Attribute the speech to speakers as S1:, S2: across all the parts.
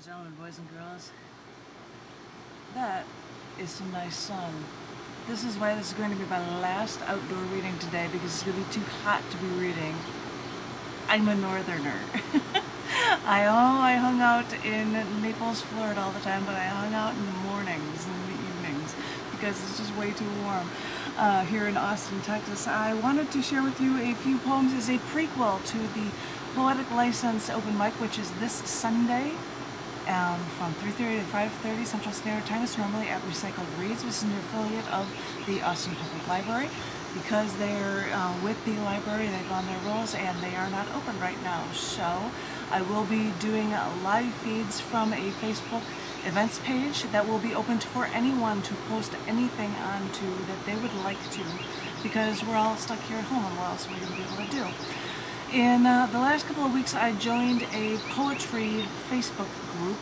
S1: and gentlemen, boys and girls, that is some nice sun. This is why this is going to be my last outdoor reading today, because it's going to be too hot to be reading. I'm a northerner. I hung out in Naples, Florida all the time, but I hung out in the mornings and the evenings because it's just way too warm here in Austin, Texas. I wanted to share with you a few poems as a prequel to the Poetic License open mic, which is this Sunday from 3:30 to 5:30 Central Standard Time. It's normally at Recycled Reads, which is an affiliate of the Austin Public Library. Because they're with the library, they've on their rules and they are not open right now. So I will be doing live feeds from a Facebook events page that will be open for anyone to post anything onto that they would like to, because we're all stuck here at home and what else are we going to be able to do? In the last couple of weeks, I joined a poetry Facebook group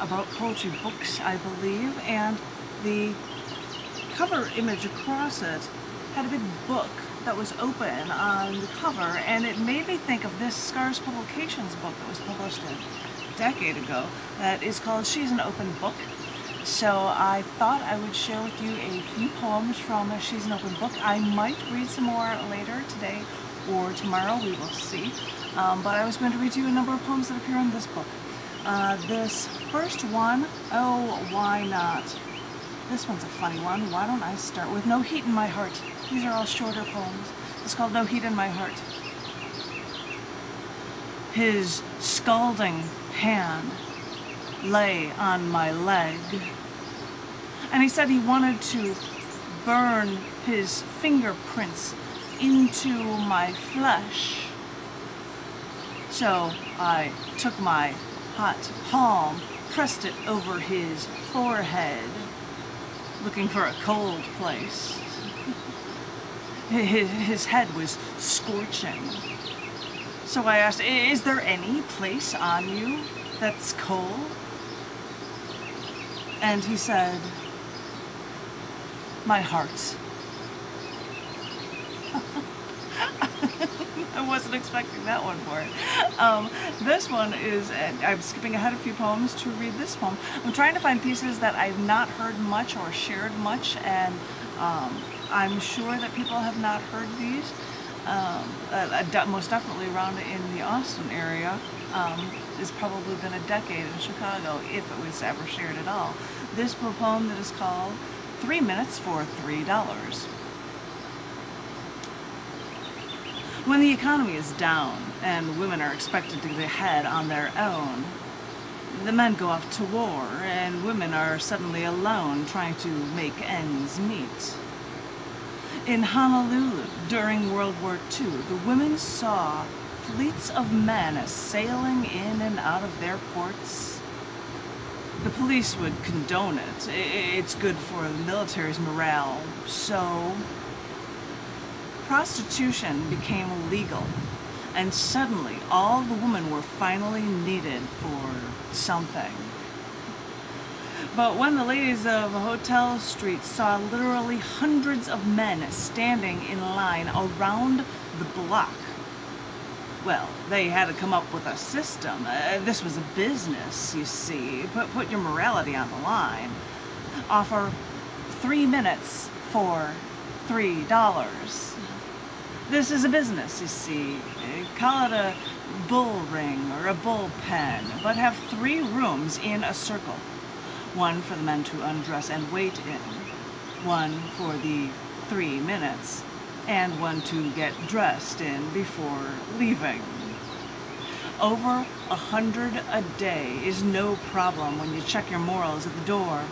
S1: about poetry books, I believe, and the cover image across it had a big book that was open on the cover, and it made me think of this Scars Publications book that was published a decade ago that is called She's an Open Book. So I thought I would share with you a few poems from She's an Open Book. I might read some more later today or tomorrow, we will see. But I was going to read you a number of poems that appear in this book. This first one, oh, why not? This one's a funny one. Why don't I start with No Heat in My Heart? These are all shorter poems. It's called No Heat in My Heart. His scalding hand lay on my leg, and he said he wanted to burn his fingerprints into my flesh. So I took my hot palm, pressed it over his forehead, looking for a cold place. His head was scorching. So I asked, is there any place on you that's cold? And he said, my heart. I wasn't expecting that one for it. This one is, I'm skipping ahead a few poems to read this poem. I'm trying to find pieces that I've not heard much or shared much, and I'm sure that people have not heard these. Most definitely around in the Austin area. It's probably been a decade in Chicago, if it was ever shared at all. This poem that is called 3 Minutes for $3. When the economy is down and women are expected to get ahead on their own, the men go off to war and women are suddenly alone trying to make ends meet. In Honolulu during World War II, the women saw fleets of men sailing in and out of their ports. The police would condone it. It's good for the military's morale. So prostitution became legal, and suddenly all the women were finally needed for something. But when the ladies of Hotel Street saw literally hundreds of men standing in line around the block, well, they had to come up with a system. This was a business, you see. Put your morality on the line. Offer 3 minutes for $3. This is a business, you see. Call it a bull ring or a bullpen, but have 3 rooms in a circle. One for the men to undress and wait in, one for the 3 minutes, and one to get dressed in before leaving. Over 100 a day is no problem when you check your morals at the door,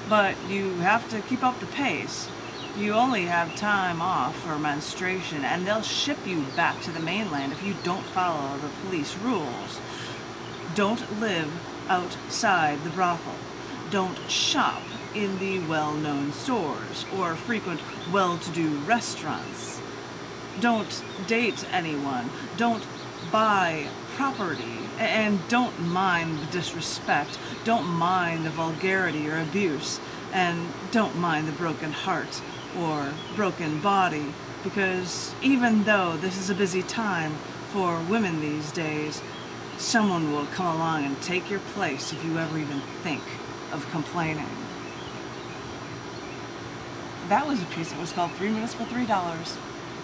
S1: but you have to keep up the pace. You only have time off for menstruation, and they'll ship you back to the mainland if you don't follow the police rules. Don't live outside the brothel. Don't shop in the well-known stores or frequent well-to-do restaurants. Don't date anyone. Don't buy property. And don't mind the disrespect. Don't mind the vulgarity or abuse. And don't mind the broken heart or broken body, because even though this is a busy time for women these days, someone will come along and take your place if you ever even think of complaining. That was a piece that was called 3 Minutes for $3.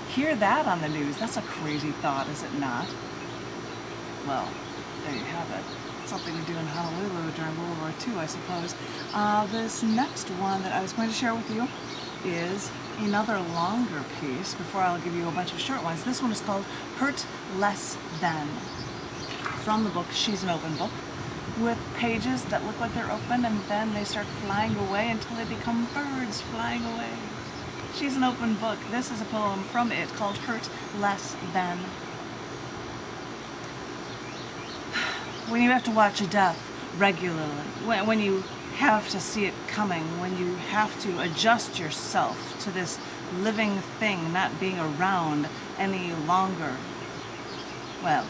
S1: Hear that on the news. That's a crazy thought, is it not? Well, there you have it. Something to do in Honolulu during World War II, I suppose. This next one that I was going to share with you is another longer piece before I'll give you a bunch of short ones. This one is called Hurt Less Than, from the book She's an Open Book, with pages that look like they're open and then they start flying away until they become birds flying away. She's an Open Book. This is a poem from it called Hurt Less Than. When you have to watch a death regularly, when you have to see it coming, when you have to adjust yourself to this living thing not being around any longer, well,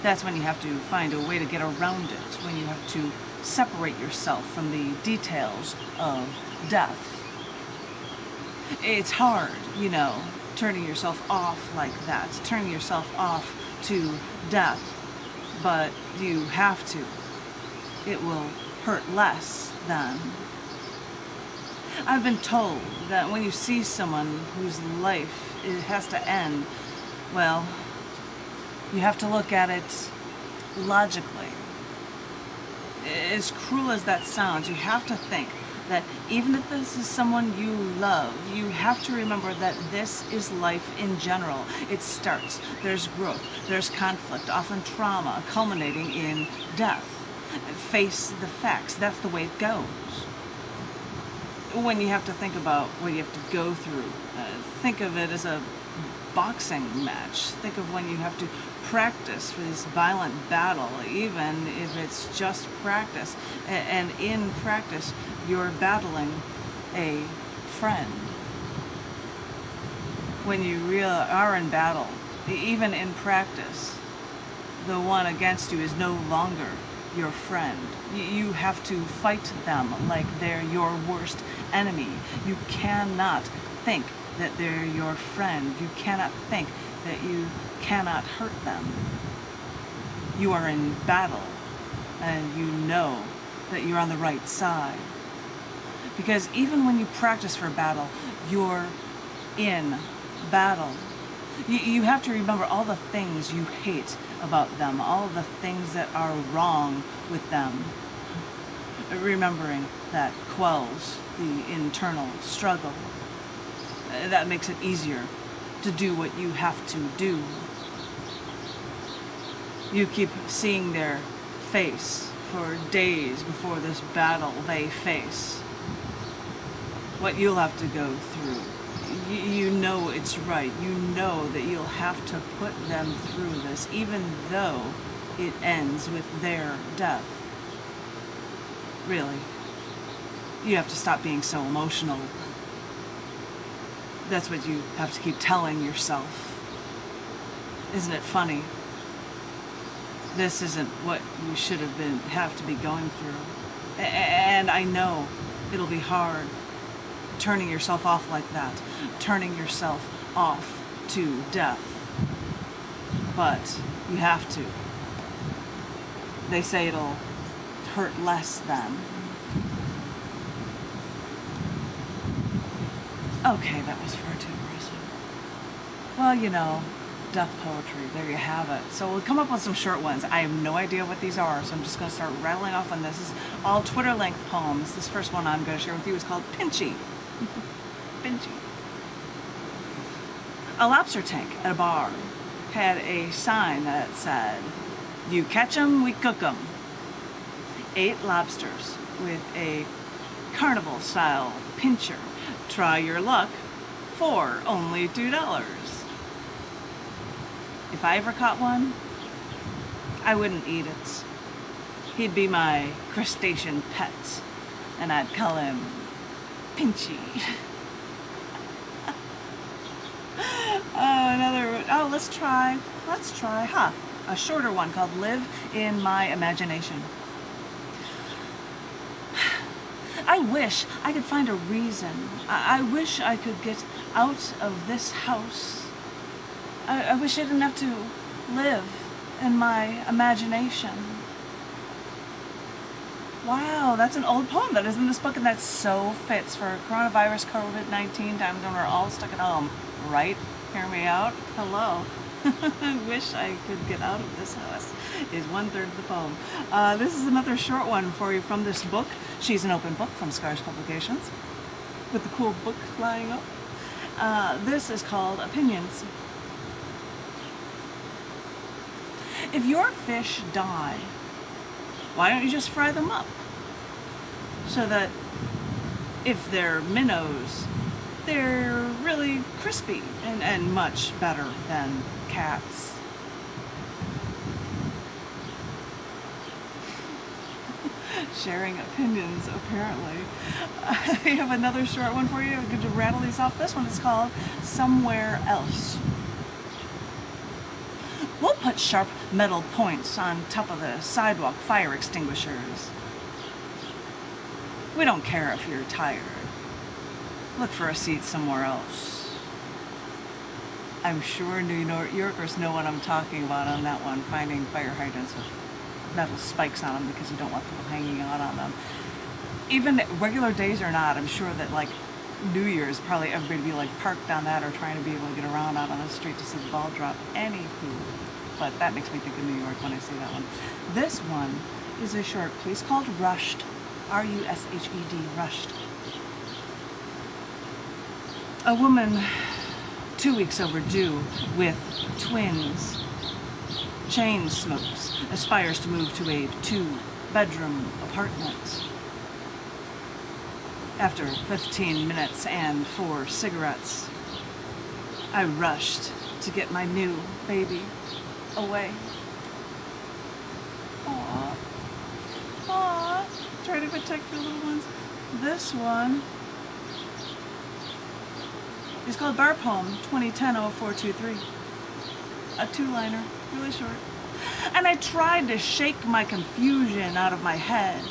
S1: that's when you have to find a way to get around it, when you have to separate yourself from the details of death. It's hard, you know, turning yourself off like that, turning yourself off to death, but you have to. It will hurt less than. I've been told that when you see someone whose life has to end, well, you have to look at it logically. As cruel as that sounds, you have to think that even if this is someone you love, you have to remember that this is life in general. It starts, there's growth, there's conflict, often trauma, culminating in death. Face the facts, that's the way it goes. When you have to think about what you have to go through, think of it as a boxing match. Think of when you have to practice for this violent battle, even if it's just practice. And in practice, you're battling a friend. When you are in battle, even in practice, the one against you is no longer your friend. You have to fight them like they're your worst enemy. You cannot think that they're your friend. You cannot think that you cannot hurt them. You are in battle, and you know that you're on the right side. Because even when you practice for battle, you're in battle. You have to remember all the things you hate about them, all the things that are wrong with them. Remembering that quells the internal struggle. That makes it easier to do what you have to do. You keep seeing their face for days before this battle they face. What you'll have to go through. You know it's right. You know that you'll have to put them through this, even though it ends with their death. Really. You have to stop being so emotional. That's what you have to keep telling yourself. Isn't it funny? This isn't what you should have to be going through. And I know it'll be hard turning yourself off like that, turning yourself off to death. But you have to. They say it'll hurt less than. Okay, that was far too aggressive. Well, you know, death poetry, there you have it. So we'll come up with some short ones. I have no idea what these are, so I'm just going to start rattling off on this. This is all Twitter-length poems. This first one I'm going to share with you is called Pinchy. Pinchy. A lobster tank at a bar had a sign that said, "You catch 'em, we cook 'em." 8 lobsters with a carnival-style pincher. Try your luck for only $2. If I ever caught one, I wouldn't eat it. He'd be my crustacean pet, and I'd call him Pinchy. Let's try, a shorter one called Live in My Imagination. I wish I could find a reason. I wish I could get out of this house. I wish I didn't have to live in my imagination. Wow, that's an old poem that is in this book, and that so fits for coronavirus, COVID-19 times when we're all stuck at home, right? Hear me out? Hello. I wish I could get out of this house, is 1/3 of the poem. This is another short one for you from this book. She's an open book from Scars Publications, with the cool book flying up. This is called Opinions. If your fish die, why don't you just fry them up? So that if they're minnows, they're really crispy and much better than cats. Sharing opinions, apparently. I have another short one for you. I'm going to rattle these off. This one is called Somewhere Else. We'll put sharp metal points on top of the sidewalk fire extinguishers. We don't care if you're tired. Look for a seat somewhere else. I'm sure New Yorkers know what I'm talking about on that one, finding fire hydrants with metal spikes on them because you don't want people hanging out on them. Even regular days or not, I'm sure that like New Year's, probably everybody would be like parked on that or trying to be able to get around out on the street to see the ball drop. Anywho, but that makes me think of New York when I see that one. This one is a short piece called Rushed. R-U-S-H-E-D, Rushed. A woman 2 weeks overdue with twins, chain smokes, aspires to move to a 2-bedroom apartment. After 15 minutes and 4 cigarettes, I rushed to get my new baby away. Aww. Aww. Try to protect your little ones. This one is called Bar Poem 2010-0423. A 2-liner, really short. And I tried to shake my confusion out of my head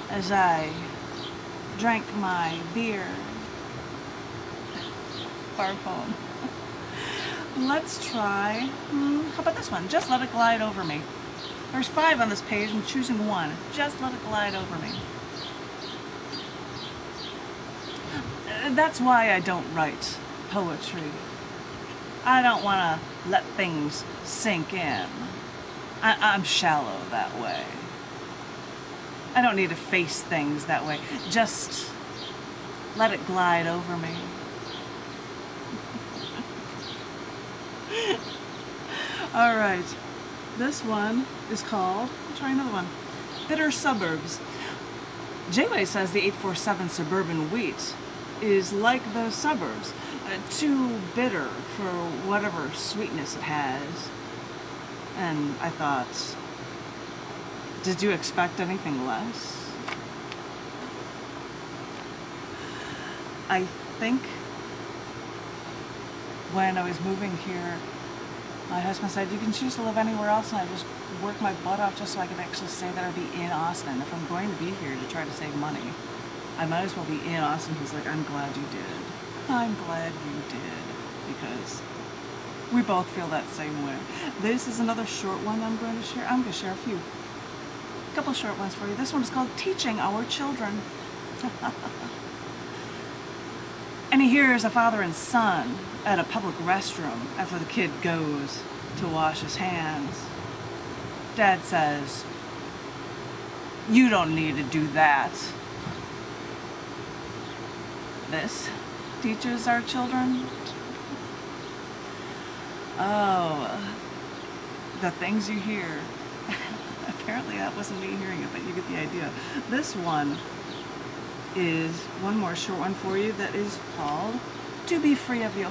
S1: as I drank my beer. Bar Poem. Let's try, how about this one? Just Let It Glide Over Me. There's 5 on this page, I'm choosing one. Just Let It Glide Over Me. That's why I don't write poetry. I don't want to let things sink in. I'm shallow that way. I don't need to face things that way. Just let it glide over me. All right, this one is called, I'll try another one, Bitter Suburbs. J-Way says the 847 Suburban Wheat is like the suburbs, too bitter for whatever sweetness it has. And I thought, did you expect anything less? I think when I was moving here, my husband said, you can choose to live anywhere else, and I just worked my butt off just so I could actually say that I'd be in Austin. If I'm going to be here to try to save money, I might as well be in Austin. He's like, I'm glad you did. I'm glad you did, because we both feel that same way. This is another short one I'm going to share. I'm going to share a couple short ones for you. This one is called Teaching Our Children. And he hears a father and son at a public restroom after the kid goes to wash his hands. Dad says, you don't need to do that. This teaches our children. Oh, the things you hear. Apparently that wasn't me hearing it, but you get the idea. This one is one more short one for you that is called To Be Free of You.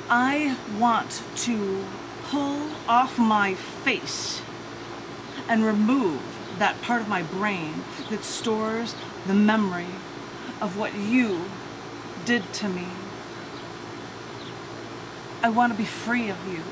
S1: I want to pull off my face and remove that part of my brain that stores the memory of what you did to me. I want to be free of you.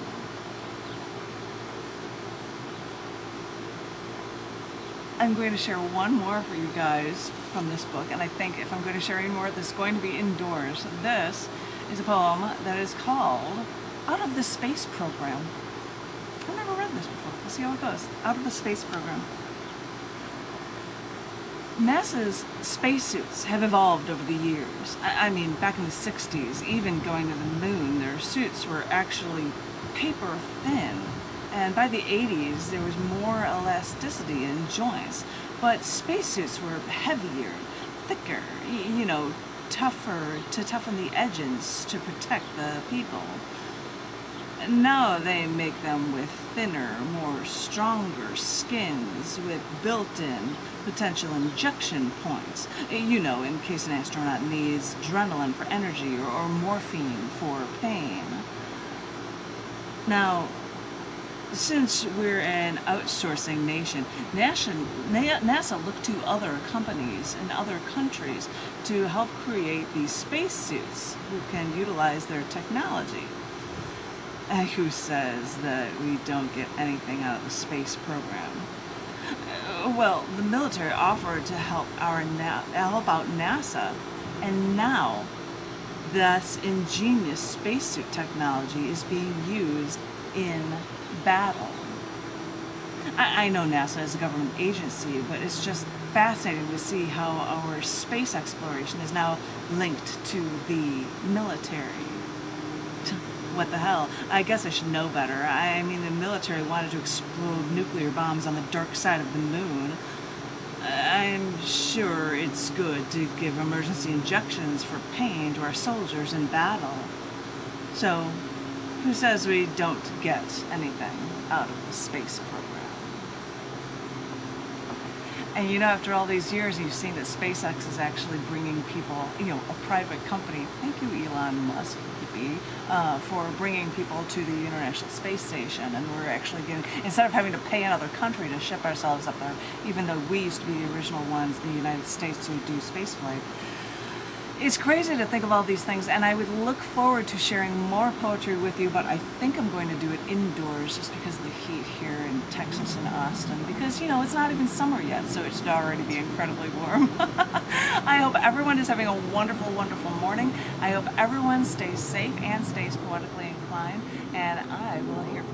S1: I'm going to share one more for you guys from this book, and I think if I'm going to share any more, this is going to be indoors. This is a poem that is called Out of the Space Program. I've never read this before. Let's see how it goes. Out of the Space Program. NASA's spacesuits have evolved over the years. I mean, back in the 60s, even going to the moon, their suits were actually paper thin. And by the 80s, there was more elasticity in joints. But spacesuits were heavier, thicker, you know, tougher to toughen the edges to protect the people. Now they make them with thinner, more stronger skins with built-in potential injection points, you know, in case an astronaut needs adrenaline for energy or morphine for pain. Now, since we're an outsourcing nation, NASA looked to other companies in other countries to help create these spacesuits who can utilize their technology. Who says that we don't get anything out of the space program? Well, the military offered to help help out NASA, and now this ingenious spacesuit technology is being used in battle. I know NASA is a government agency, but it's just fascinating to see how our space exploration is now linked to the military. What the hell? I guess I should know better. I mean, the military wanted to explode nuclear bombs on the dark side of the moon. I'm sure it's good to give emergency injections for pain to our soldiers in battle. So, who says we don't get anything out of the space program? And you know, after all these years, you've seen that SpaceX is actually bringing people, you know, a private company. Thank you, Elon Musk, for bringing people to the International Space Station. And we're actually getting, instead of having to pay another country to ship ourselves up there, even though we used to be the original ones, the United States, to do spaceflight. It's crazy to think of all these things, and I would look forward to sharing more poetry with you, but I think I'm going to do it indoors just because of the heat here in Texas and Austin, because, you know, it's not even summer yet, so it should already be incredibly warm. I hope everyone is having a wonderful, wonderful morning. I hope everyone stays safe and stays poetically inclined, and I will hear from you.